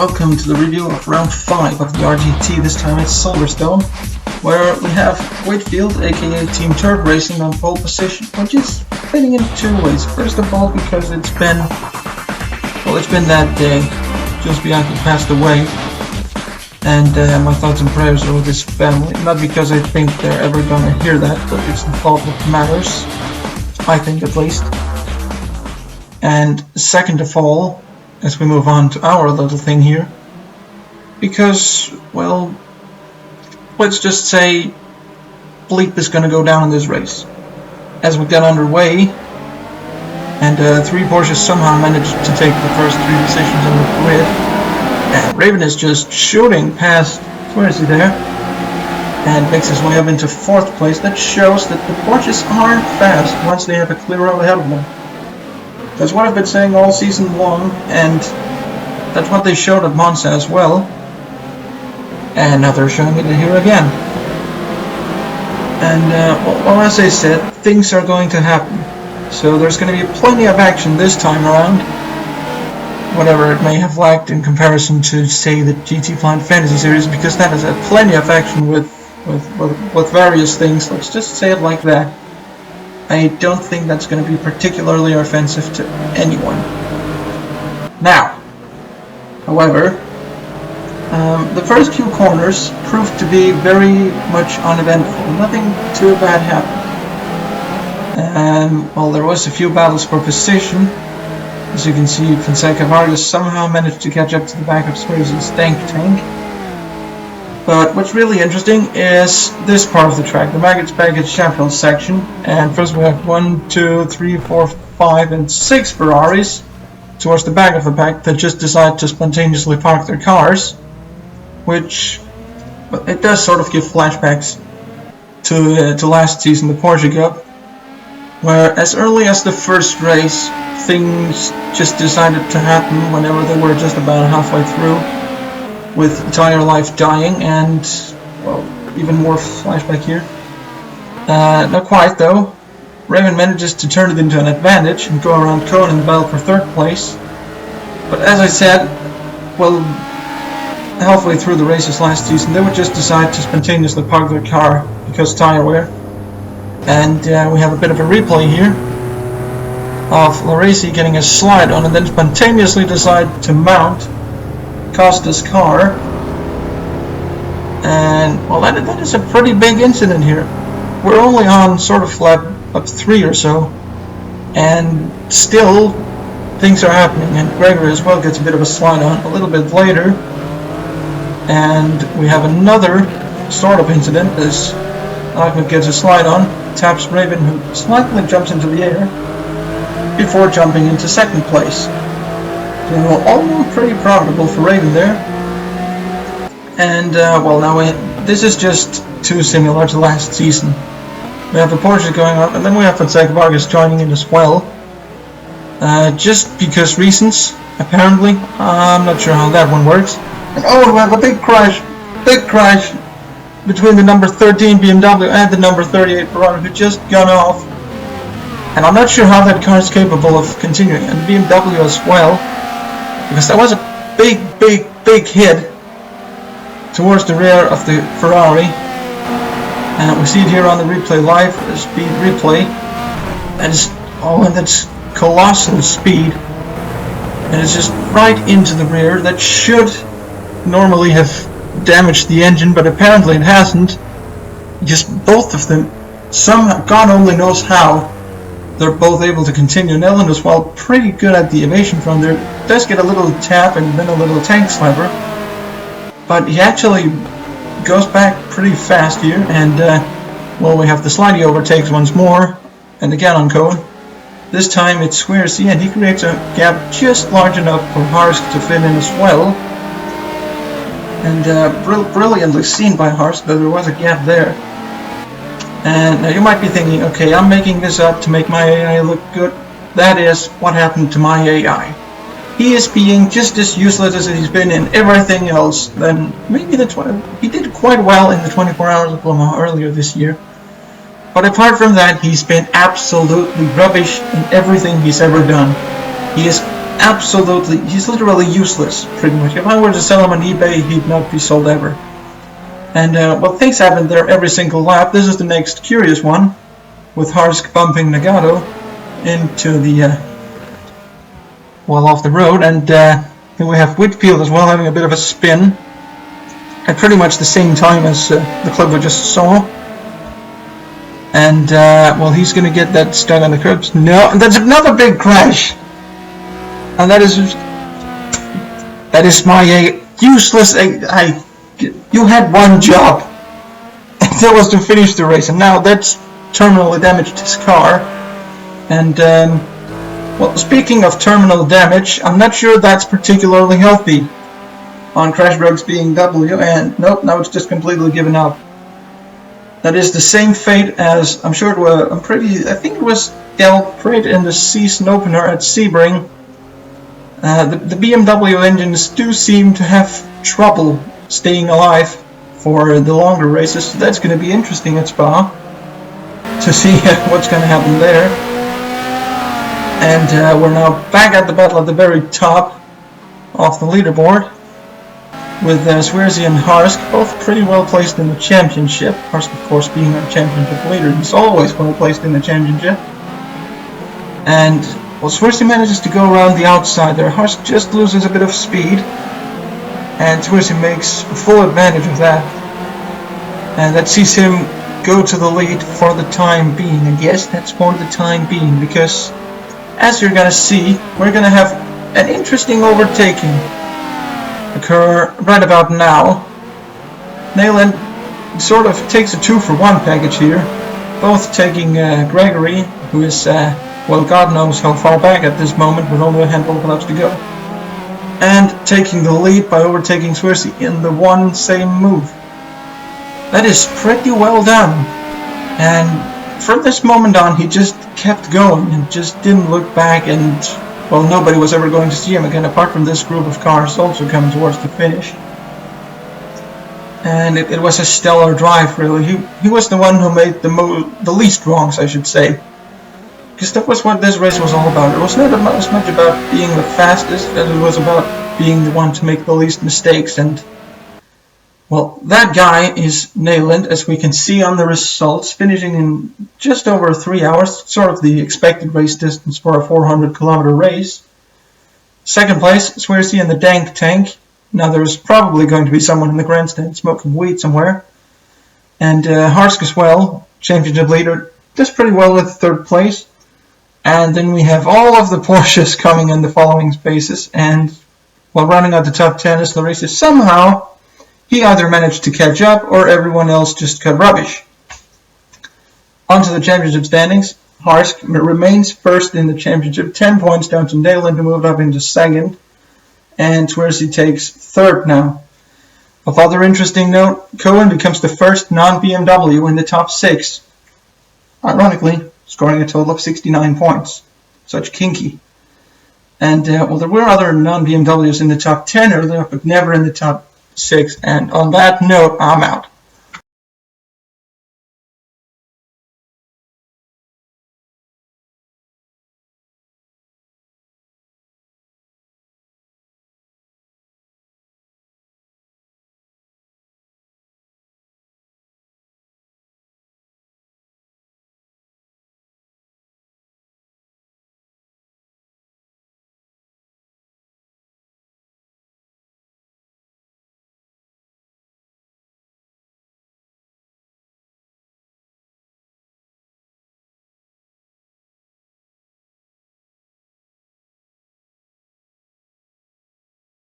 welcome to the review of round 5 of the RGT. This time it's Silverstone, where we have Whitfield, aka Team Turk Racing, on pole position, which is fitting in two ways. First of all, because it's been that day. Just Bianchi passed away, and my thoughts and prayers are with his family. Not because I think they're ever gonna hear that, but it's the thought that matters, I think at least. And second of all, as we move on to our little thing here, because, well, let's just say bleep is going to go down in this race. As we get underway, and three Porsches somehow managed to take the first three positions on the grid, and Raven is just shooting past, where is he there? And makes his way up into 4th place. That shows that the Porsches are fast once they have a clear road ahead of them. That's what I've been saying all season long, and that's what they showed at Monza as well. And now they're showing it here again. And, well, as I said, things are going to happen. So there's going to be plenty of action this time around. Whatever it may have lacked in comparison to, say, the GT Plant Fantasy Series, because that has had plenty of action with various things. Let's just say it like that. I don't think that's going to be particularly offensive to anyone. Now, however, the first few corners proved to be very much uneventful. Nothing too bad happened. Well, there was a few battles for position. As you can see, Fonseca Vargas somehow managed to catch up to the back of Swears' tank. But what's really interesting is this part of the track, the Baggage Champions section. And first we have 1, 2, 3, 4, 5, and 6 Ferraris towards the back of the pack that just decide to spontaneously park their cars, which, well, it does sort of give flashbacks to last season, the Porsche Cup, where as early as the first race, things just decided to happen whenever they were just about halfway through, with tire life dying, and, well, even more flashback here. Not quite though. Raven manages to turn it into an advantage and go around Cohen in the battle for 3rd place. But as I said, well, halfway through the races last season, they would just decide to spontaneously park their car because tire wear. And we have a bit of a replay here of Laracy getting a slide on and then spontaneously decide to mount Costa's car, and well, that is a pretty big incident here. We're only on sort of lap up 3 or so, and still things are happening, and Gregory as well gets a bit of a slide on a little bit later, and we have another sort of incident as Ahmed gets a slide on, taps Raven, who slightly jumps into the air before jumping into 2nd place. So all pretty profitable for Raven there. And, well, now this is just too similar to last season. We have the Porsche going up, and then we have Fonseca Vargas joining in as well. Just because reasons, apparently. I'm not sure how that one works. And oh, we have a big crash between the number 13 BMW and the number 38 Ferrari, who just gone off. And I'm not sure how that car is capable of continuing, and the BMW as well. Because that was a big hit towards the rear of the Ferrari, and we see it here on the replay live, the speed replay. That is, oh, and that's colossal speed, and it's just right into the rear. That should normally have damaged the engine, but apparently it hasn't. Just both of them, somehow, God only knows how, they're both able to continue. Nelson as well, pretty good at the evasion from there. Does get a little tap and then a little tank slapper, but he actually goes back pretty fast here, and well, we have the slidey overtakes once more, and again on Cohen. This time it's Squaresy, and he creates a gap just large enough for Harsk to fit in as well. And brilliantly seen by Harsk that there was a gap there. And now you might be thinking, okay, I'm making this up to make my AI look good. That is what happened to my AI. He is being just as useless as he's been in everything else. Then maybe he did quite well in the 24 Hours of Le Mans earlier this year. But apart from that, he's been absolutely rubbish in everything he's ever done. He is absolutely, he's literally useless, pretty much. If I were to sell him on eBay, he'd not be sold ever. And, well, things happen there every single lap. This is the next curious one, with Harsk bumping Nagato into the, well, off the road. And then we have Whitfield as well, having a bit of a spin at pretty much the same time as the clip we just saw. And, well, he's going to get that stuck on the curbs. No, that's another big crash. And that is my useless. You had one job, and that was to finish the race, and now that's terminally damaged his car. And well, speaking of terminal damage, I'm not sure that's particularly healthy on Crash Drugs being W. And nope, now it's just completely given up. That is the same fate as I think it was Del Prit in the season opener at Sebring. The BMW engines do seem to have trouble staying alive for the longer races, so that's going to be interesting at Spa to see what's going to happen there. And we're now back at the battle at the very top of the leaderboard with Swearzy and Harsk both pretty well placed in the championship. Harsk, of course, being our championship leader, he's always well placed in the championship. And well, Swearzy manages to go around the outside there. Harsk just loses a bit of speed, and Swearzy makes full advantage of that. And that sees him go to the lead for the time being. And yes, that's for the time being, because as you're gonna see, we're gonna have an interesting overtaking occur right about now. Neyland sort of takes a 2-for-1 package here, both taking Gregory, who is well, God knows how far back at this moment with only a handful of laps to go, and taking the lead by overtaking Swearzy in the one same move. That is pretty well done, and from this moment on he just kept going and just didn't look back, and well, nobody was ever going to see him again apart from this group of cars also coming towards the finish. And it was a stellar drive, really. He was the one who made the least wrongs, I should say. Because that was what this race was all about. It was not as much about being the fastest as it was about being the one to make the least mistakes. And, well, that guy is Neyland, as we can see on the results, finishing in just over 3 hours, sort of the expected race distance for a 400-kilometer race. Second place, Swearzy in the Dank Tank. Now, there's probably going to be someone in the grandstand smoking weed somewhere. And Harsk as well, championship leader, does pretty well with third place. And then we have all of the Porsches coming in the following spaces, and while running out the top 10 as the races, somehow he either managed to catch up or everyone else just cut rubbish. Onto the championship standings. Harsk remains first in the championship, 10 points down to Neyland, who moved up into second, and Swearzy takes third now. Of other interesting note, Cohen becomes the first non-BMW in the top 6. Ironically, scoring a total of 69 points. Such kinky. And, well, there were other non-BMWs in the top 10 earlier, but never in the top 6. And on that note, I'm out.